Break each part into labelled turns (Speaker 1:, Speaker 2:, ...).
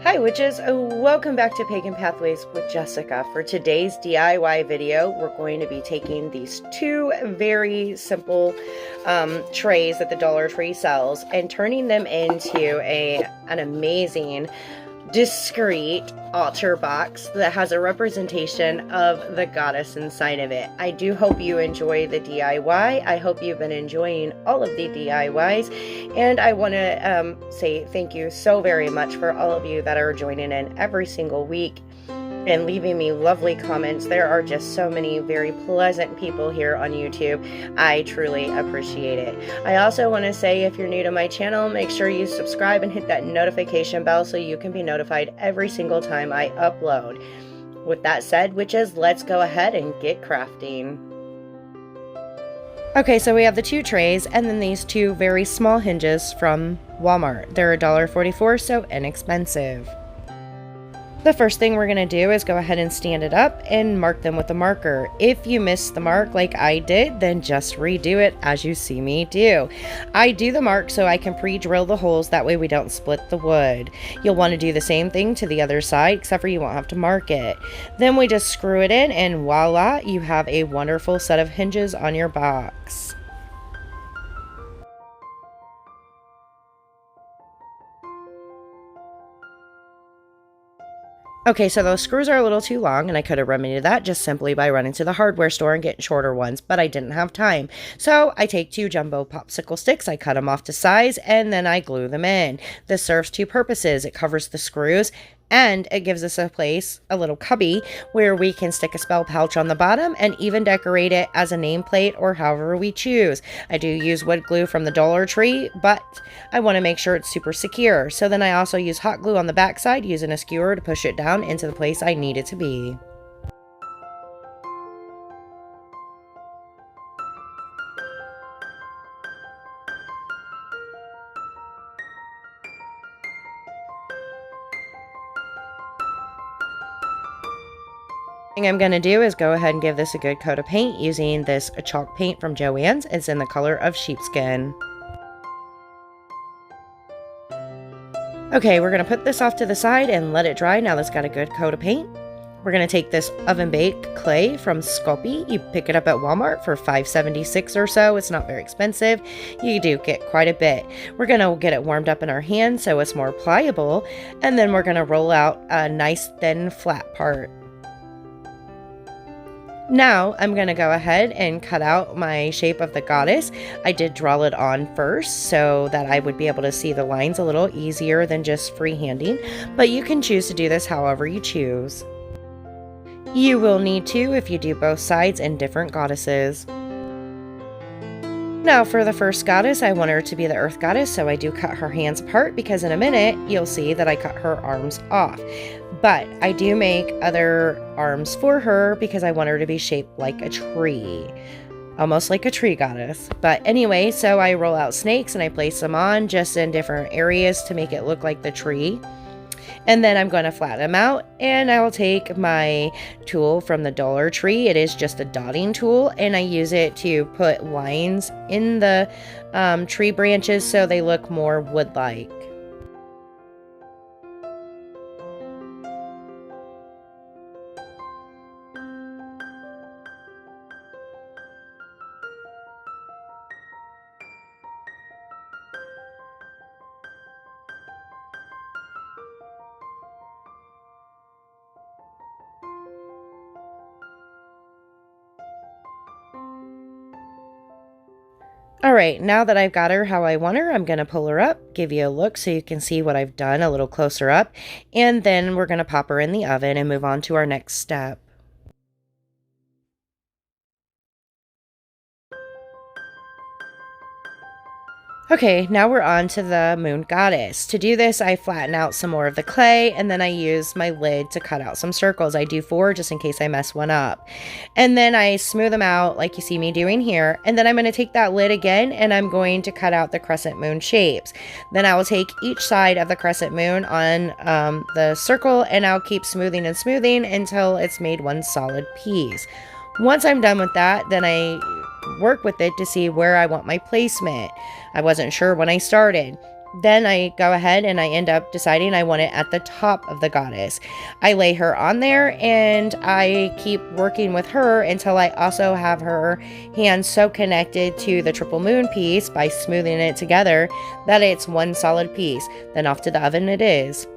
Speaker 1: Hi witches, welcome back to Pagan Pathways with Jessica. For today's DIY video, we're going to be taking these two very simple trays that the Dollar Tree sells and turning them into an amazing, discreet altar box that has a representation of the goddess inside of it. I do hope you enjoy the DIY. I hope you've been enjoying all of the DIYs, and I want to say thank you so very much for all of you that are joining in every single week and leaving me lovely comments. There are just so many very pleasant people here on YouTube. I truly appreciate it. I also want to say, if you're new to my channel, make sure you subscribe and hit that notification bell so you can be notified every single time I upload. With that said, witches, let's go ahead and get crafting. Okay, so we have the two trays and then these two very small hinges from Walmart. They're $1.44, so inexpensive. The first thing we're going to do is go ahead and stand it up and mark them with a marker. If you missed the mark like I did, then just redo it as you see me do. I do the mark so I can pre-drill the holes, that way we don't split the wood. You'll want to do the same thing to the other side, except for you won't have to mark it. Then we just screw it in and voila, you have a wonderful set of hinges on your box. Okay, so those screws are a little too long, and I could have remedied that just simply by running to the hardware store and getting shorter ones, but I didn't have time. So I take two jumbo popsicle sticks, I cut them off to size, and then I glue them in. This serves two purposes. It covers the screws, and it gives us a little cubby where we can stick a spell pouch on the bottom and even decorate it as a nameplate or however we choose. I do use wood glue from the Dollar Tree, but I want to make sure it's super secure. So then I also use hot glue on the backside using a skewer to push it down into the place I need it to be. I'm going to do is go ahead and give this a good coat of paint using this chalk paint from Joann's. It's in the color of sheepskin. Okay, we're going to put this off to the side and let it dry now that's got a good coat of paint. We're going to take this oven baked clay from Sculpting. You pick it up at Walmart for $5.76 or so. It's not very expensive. You do get quite a bit. We're going to get it warmed up in our hand so it's more pliable, and then we're going to roll out a nice thin flat part. Now I'm going to go ahead and cut out my shape of the goddess. I did draw it on first so that I would be able to see the lines a little easier than just freehanding, but you can choose to do this however you choose. You will need to if you do both sides and different goddesses. Now for the first goddess, I want her to be the earth goddess, so I do cut her hands apart because in a minute you'll see that I cut her arms off. But I do make other arms for her because I want her to be shaped like a tree. Almost like a tree goddess. But anyway, so I roll out snakes and I place them on just in different areas to make it look like the tree. And then I'm going to flatten them out, and I will take my tool from the Dollar Tree. It is just a dotting tool, and I use it to put lines in the tree branches so they look more wood-like. Alright, now that I've got her how I want her, I'm going to pull her up, give you a look so you can see what I've done a little closer up, and then we're going to pop her in the oven and move on to our next step. Okay, now we're on to the moon goddess. To do this, I flatten out some more of the clay, and then I use my lid to cut out some circles. I do 4 just in case I mess one up. And then I smooth them out like you see me doing here. And then I'm going to take that lid again, and I'm going to cut out the crescent moon shapes. Then I will take each side of the crescent moon on the circle, and I'll keep smoothing and smoothing until it's made one solid piece. Once I'm done with that, then I work with it to see where I want my placement. I wasn't sure when I started. Then I go ahead and I end up deciding I want it at the top of the goddess. I lay her on there and I keep working with her until I also have her hands so connected to the triple moon piece by smoothing it together that it's one solid piece. Then off to the oven it is.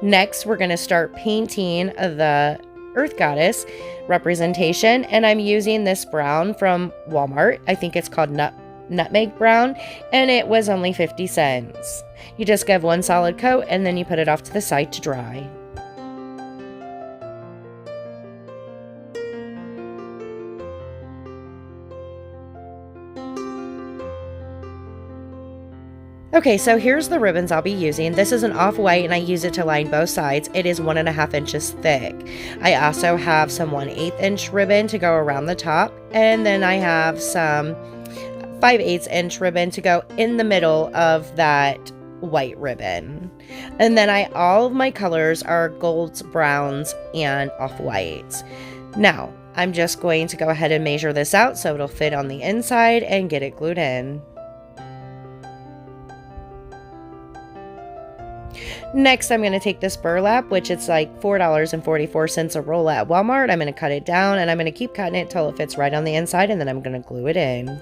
Speaker 1: Next, we're going to start painting the Earth Goddess representation, and I'm using this brown from Walmart. I think it's called Nutmeg Brown, and it was only 50 cents. You just give one solid coat and then you put it off to the side to dry. Okay, so here's the ribbons I'll be using. This is an off-white and I use it to line both sides. It is 1.5 inches thick. I also have some 1/8 inch ribbon to go around the top, and then I have some 5/8 inch ribbon to go in the middle of that white ribbon. And then all of my colors are golds, browns, and off-whites. Now, I'm just going to go ahead and measure this out so it'll fit on the inside and get it glued in. Next, I'm going to take this burlap, which it's like $4.44 a roll at Walmart. I'm going to cut it down and I'm going to keep cutting it till it fits right on the inside, and then I'm going to glue it in.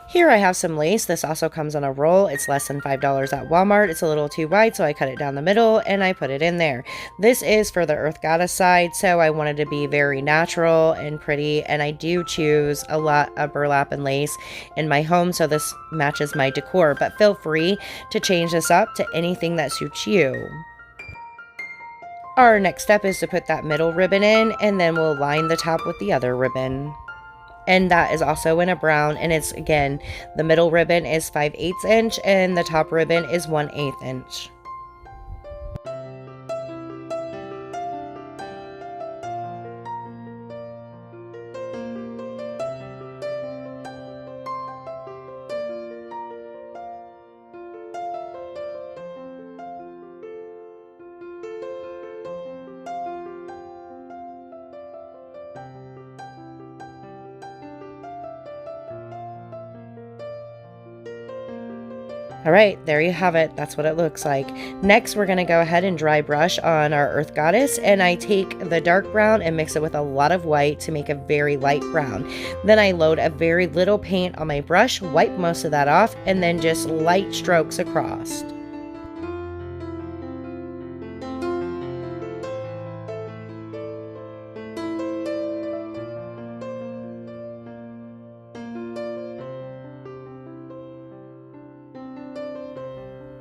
Speaker 1: Here I have some lace. This also comes on a roll. It's less than $5 at Walmart. It's a little too wide, so I cut it down the middle and I put it in there. This is for the Earth Goddess side, so I wanted to be very natural and pretty, and I do choose a lot of burlap and lace in my home, so this matches my decor, but feel free to change this up to anything that suits you. Our next step is to put that middle ribbon in, and then we'll line the top with the other ribbon. And that is also in a brown, and it's, again, the middle ribbon is 5/8 inch and the top ribbon is 1/8 inch. All right, there you have it. That's what it looks like. Next, we're going to go ahead and dry brush on our Earth Goddess, and I take the dark brown and mix it with a lot of white to make a very light brown. Then I load a very little paint on my brush, wipe most of that off, and then just light strokes across.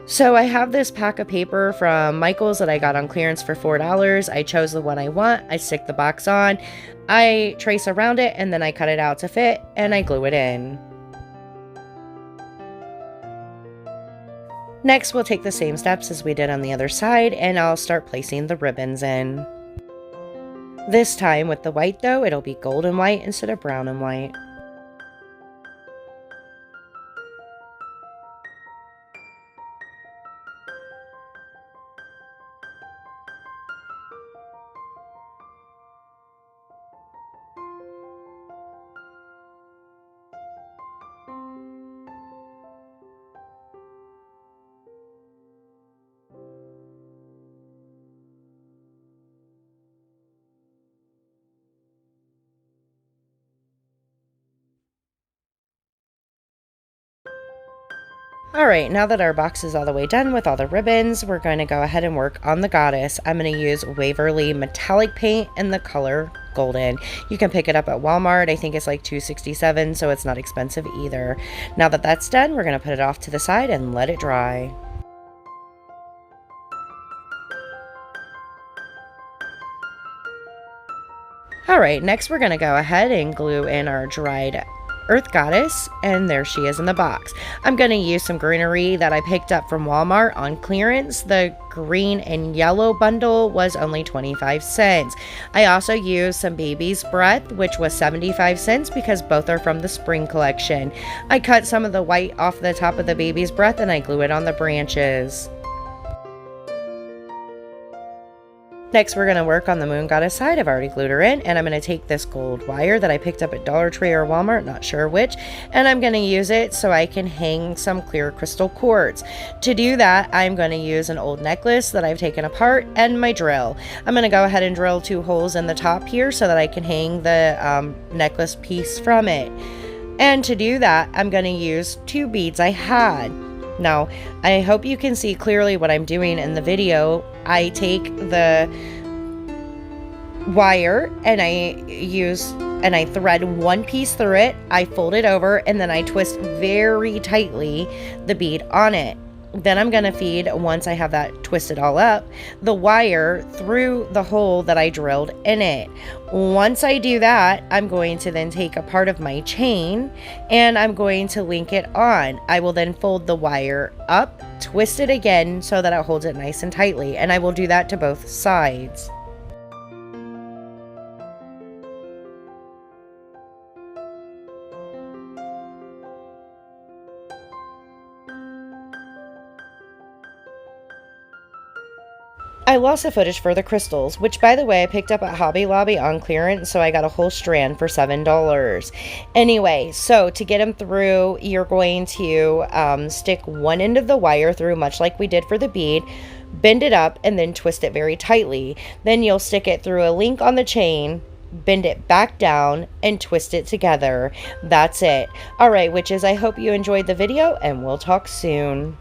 Speaker 1: So I have this pack of paper from Michael's that I got on clearance for $4. I chose the one I want. I stick the box on, I trace around it, and then I cut it out to fit, and I glue it in. Next, we'll take the same steps as we did on the other side, and I'll start placing the ribbons in. This time with the white though, it'll be gold and white instead of brown and white. Alright, now that our box is all the way done with all the ribbons, we're going to go ahead and work on the goddess. I'm going to use Waverly metallic paint in the color golden. You can pick it up at Walmart. I think it's like $2.67, so it's not expensive either. Now that that's done, we're going to put it off to the side and let it dry. All right, next we're going to go ahead and glue in our dried Earth Goddess, and there she is in the box. I'm going to use some greenery that I picked up from Walmart on clearance. The green and yellow bundle was only 25 cents. I also used some Baby's Breath, which was 75 cents because both are from the spring collection. I cut some of the white off the top of the Baby's Breath and I glue it on the branches. Next, we're going to work on the Moon Goddess side. I've already glued her in, and I'm going to take this gold wire that I picked up at Dollar Tree or Walmart, not sure which, and I'm going to use it so I can hang some clear crystal quartz. To do that, I'm going to use an old necklace that I've taken apart and my drill. I'm going to go ahead and drill 2 holes in the top here so that I can hang the necklace piece from it. And to do that, I'm going to use 2 beads I had. Now, I hope you can see clearly what I'm doing in the video. I take the wire and I thread 1 piece through it, I fold it over, and then I twist very tightly the bead on it. Then I'm going to feed, once I have that twisted all up, the wire through the hole that I drilled in it. Once I do that, I'm going to then take a part of my chain and I'm going to link it on. I will then fold the wire up, twist it again so that it holds it nice and tightly, and I will do that to both sides. I lost the footage for the crystals, which by the way I picked up at Hobby Lobby on clearance, so I got a whole strand for $7. Anyway, so to get them through, you're going to stick one end of the wire through, much like we did for the bead, bend it up, and then twist it very tightly. Then you'll stick it through a link on the chain, bend it back down, and twist it together. That's it. Alright, witches, I hope you enjoyed the video, and we'll talk soon.